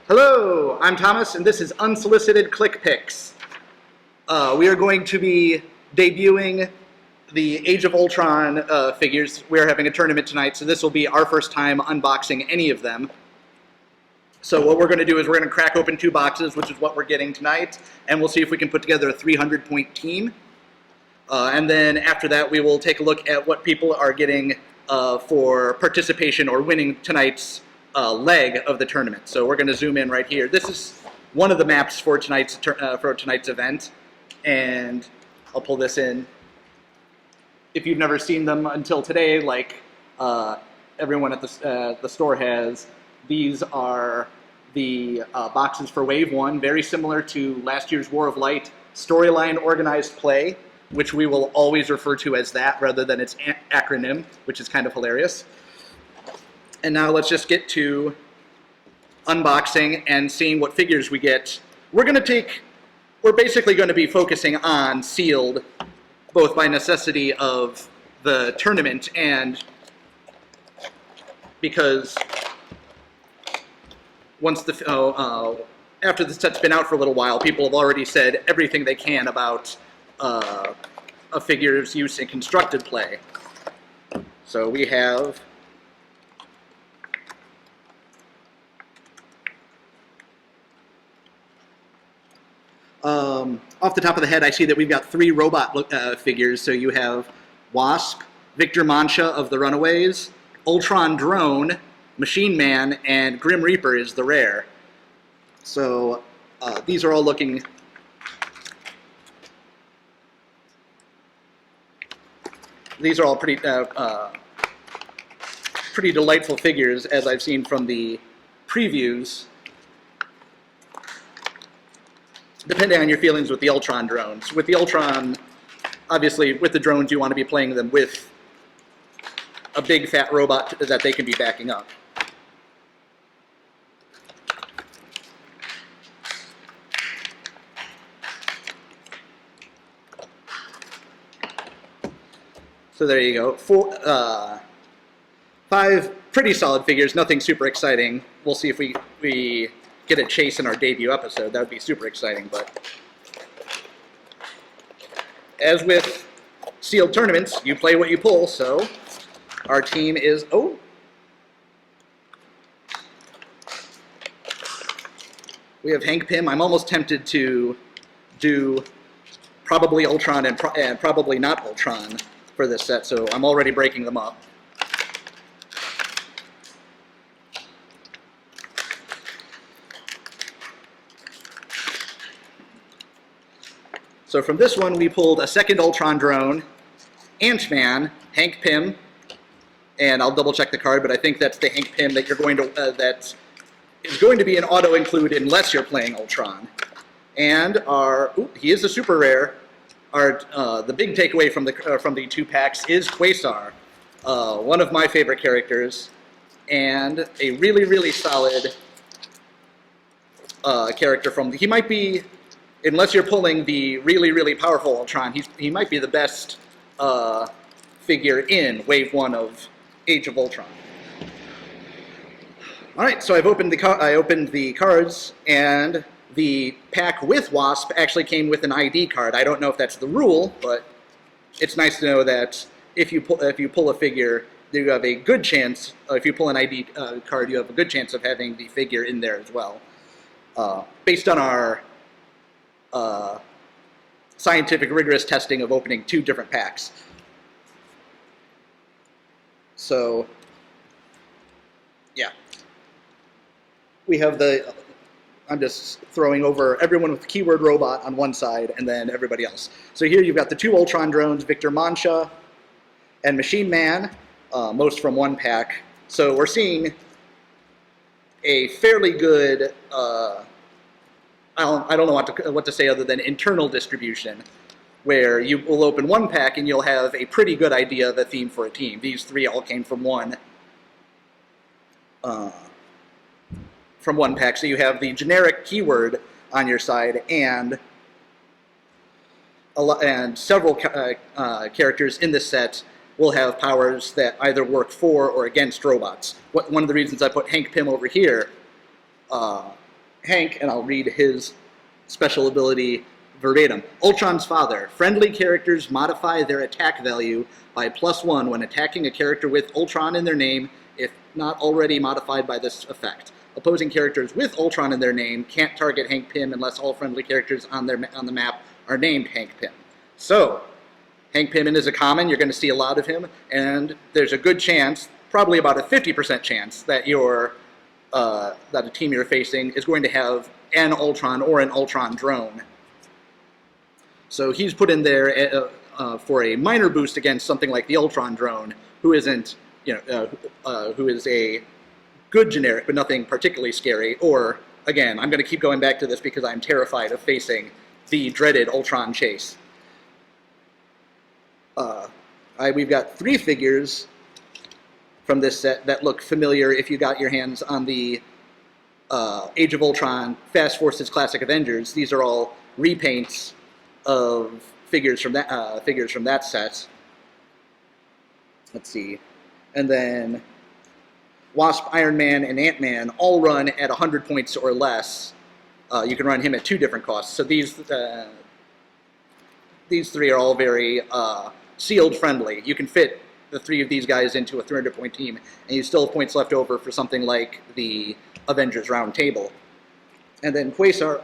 Hello, I'm Thomas, and this is Unsolicited Click Picks. We are going to be debuting the Age of Ultron figures. We're having a tournament tonight, so this will be our first time unboxing any of them. So what we're going to do is we're going to crack open 2 boxes, which is what we're getting tonight, and we'll see if we can put together a 300-point team. And then after that, we will take a look at what people are getting for participation or winning tonight's leg of the tournament. So we're going to zoom in right here. This is one of the maps for tonight's event, and I'll pull this in. If you've never seen them until today, like everyone at the store has, these are the boxes for Wave 1, very similar to last year's War of Light storyline organized play, which we will always refer to as that rather than its acronym, which is kind of hilarious. And now let's just get to unboxing and seeing what figures we get. We're basically going to be focusing on sealed, both by necessity of the tournament and because once after the set's been out for a little while, people have already said everything they can about a figure's use in constructed play. So we have off the top of the head, I see that we've got 3 robot figures. So you have Wasp, Victor Mancha of the Runaways, Ultron Drone, Machine Man, and Grim Reaper is the rare. So these are all looking pretty delightful figures, as I've seen from the previews. Depending on your feelings with the Ultron drones. With the Ultron, obviously, with the drones, you want to be playing them with a big fat robot that they can be backing up. So there you go. 5 pretty solid figures, nothing super exciting. We'll see if we get a chase in our debut episode. That would be super exciting, but as with sealed tournaments, you play what you pull, so our team is, we have Hank Pym. I'm almost tempted to do probably Ultron and probably not Ultron for this set, so I'm already breaking them up. So from this one, we pulled a second Ultron drone, Ant-Man, Hank Pym, and I'll double check the card, but I think that's the Hank Pym that you're going to that is going to be an auto include unless you're playing Ultron. And he is a super rare. The big takeaway from the 2 packs is Quasar, one of my favorite characters, and a really solid character from. He might be. Unless you're pulling the really powerful Ultron, he might be the best figure in Wave 1 of Age of Ultron. All right, so I've opened the cards, and the pack with Wasp actually came with an ID card. I don't know if that's the rule, but it's nice to know that if you pull a figure, you have a good chance. If you pull an ID card, you have a good chance of having the figure in there as well, based on our scientific, rigorous testing of opening 2 different packs. So, yeah. We have I'm just throwing over everyone with the keyword robot on one side and then everybody else. So here you've got the 2 Ultron drones, Victor Mancha and Machine Man, most from 1 pack. So we're seeing a fairly good I don't know what to say other than internal distribution, where you will open 1 pack and you'll have a pretty good idea of a theme for a team. These 3 all came from one pack, so you have the generic keyword on your side and several characters in this set will have powers that either work for or against robots. One of the reasons I put Hank Pym over here Hank, and I'll read his special ability verbatim. Ultron's father. Friendly characters modify their attack value by +1 when attacking a character with Ultron in their name, if not already modified by this effect. Opposing characters with Ultron in their name can't target Hank Pym unless all friendly characters on the map are named Hank Pym. So, Hank Pym is a common, you're going to see a lot of him, and there's a good chance, probably about a 50% chance, that that a team you're facing is going to have an Ultron or an Ultron drone. So he's put in there for a minor boost against something like the Ultron drone, who isn't, who is a good generic, but nothing particularly scary. Or, again, I'm going to keep going back to this because I'm terrified of facing the dreaded Ultron chase. We've got 3 figures from this set that look familiar if you got your hands on the Age of Ultron Fast Forces Classic Avengers. These are all repaints of figures from that set. Let's see. And then Wasp, Iron Man, and Ant-Man all run at 100 points or less. You can run him at 2 different costs. So these 3 are all very sealed friendly. You can fit the 3 of these guys into a 300-point team, and you still have points left over for something like the Avengers Round Table. And then Quasar,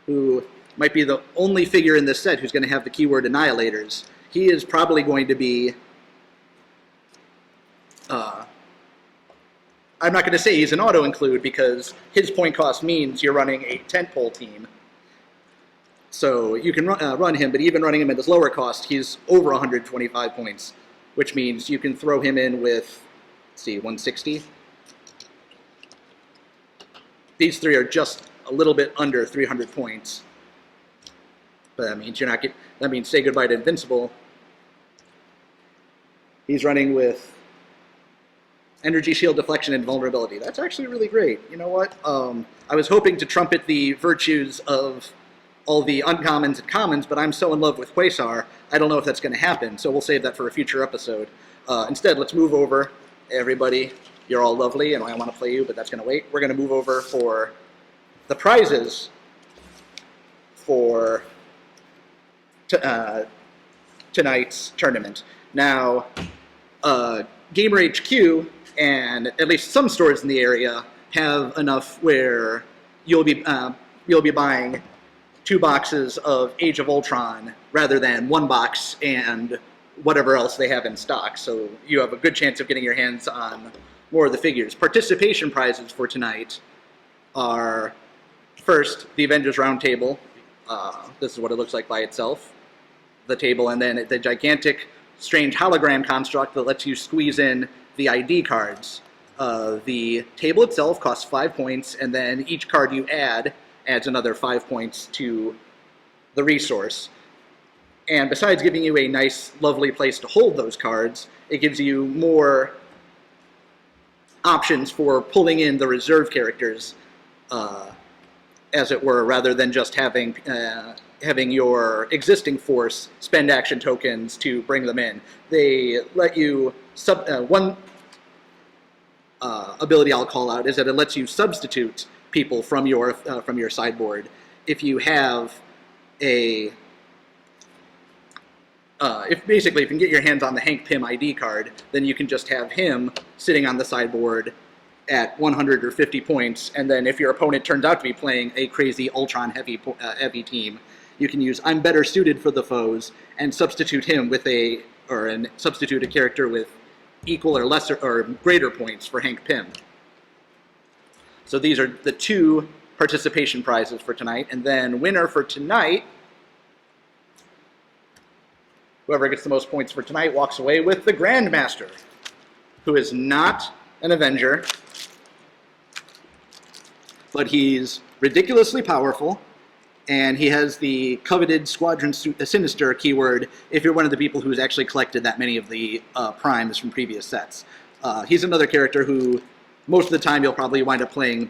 who might be the only figure in this set who's going to have the keyword Annihilators. He is probably going to be... I'm not going to say he's an auto-include because his point cost means you're running a tentpole team. So you can run him, but even running him at his lower cost, he's over 125 points, which means you can throw him in with, let's see, 160. These 3 are just a little bit under 300 points. But that means that means say goodbye to Invincible. He's running with energy shield, deflection, and vulnerability. That's actually really great. You know what? I was hoping to trumpet the virtues of all the uncommons and commons, but I'm so in love with Quasar, I don't know if that's going to happen, so we'll save that for a future episode. Instead, let's move over. Everybody, you're all lovely, and I want to play you, but that's going to wait. We're going to move over for the prizes for tonight's tournament. Now, Gamer HQ and at least some stores in the area have enough where you'll be buying 2 boxes of Age of Ultron rather than 1 box and whatever else they have in stock. So you have a good chance of getting your hands on more of the figures. Participation prizes for tonight are, first, the Avengers Round Table. This is what it looks like by itself. The table, and then the gigantic, strange hologram construct that lets you squeeze in the ID cards. The table itself costs 5 points, and then each card you add adds another 5 points to the resource. And besides giving you a nice, lovely place to hold those cards, it gives you more options for pulling in the reserve characters, as it were, rather than just having your existing force spend action tokens to bring them in. They let you one ability I'll call out is that it lets you substitute people from your sideboard. If you have a if you can get your hands on the Hank Pym ID card, then you can just have him sitting on the sideboard at 100 or 50 points, and then if your opponent turns out to be playing a crazy Ultron heavy team, you can use I'm better suited for the foes and substitute him with substitute a character with equal or lesser or greater points for Hank Pym. So these are the 2 participation prizes for tonight, and then winner for tonight, whoever gets the most points for tonight walks away with the Grandmaster, who is not an Avenger, but he's ridiculously powerful, and he has the coveted Squadron Sinister keyword if you're one of the people who's actually collected that many of the primes from previous sets. He's another character who most of the time you'll probably wind up playing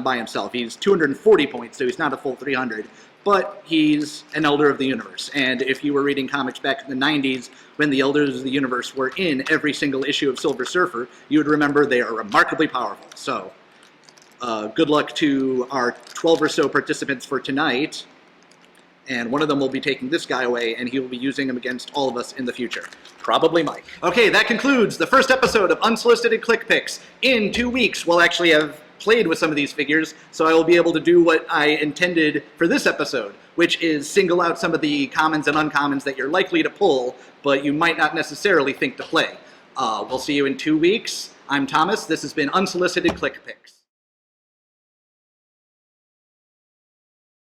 by himself. He's 240 points, so he's not a full 300, but he's an Elder of the Universe. And if you were reading comics back in the 90s when the Elders of the Universe were in every single issue of Silver Surfer, you would remember they are remarkably powerful. So Good luck to our 12 or so participants for tonight. And one of them will be taking this guy away, and he will be using him against all of us in the future. Probably Mike. Okay, that concludes the first episode of Unsolicited Click Picks. In 2 weeks, we'll actually have played with some of these figures, so I will be able to do what I intended for this episode, which is single out some of the commons and uncommons that you're likely to pull, but you might not necessarily think to play. We'll see you in 2 weeks. I'm Thomas. This has been Unsolicited Click Picks.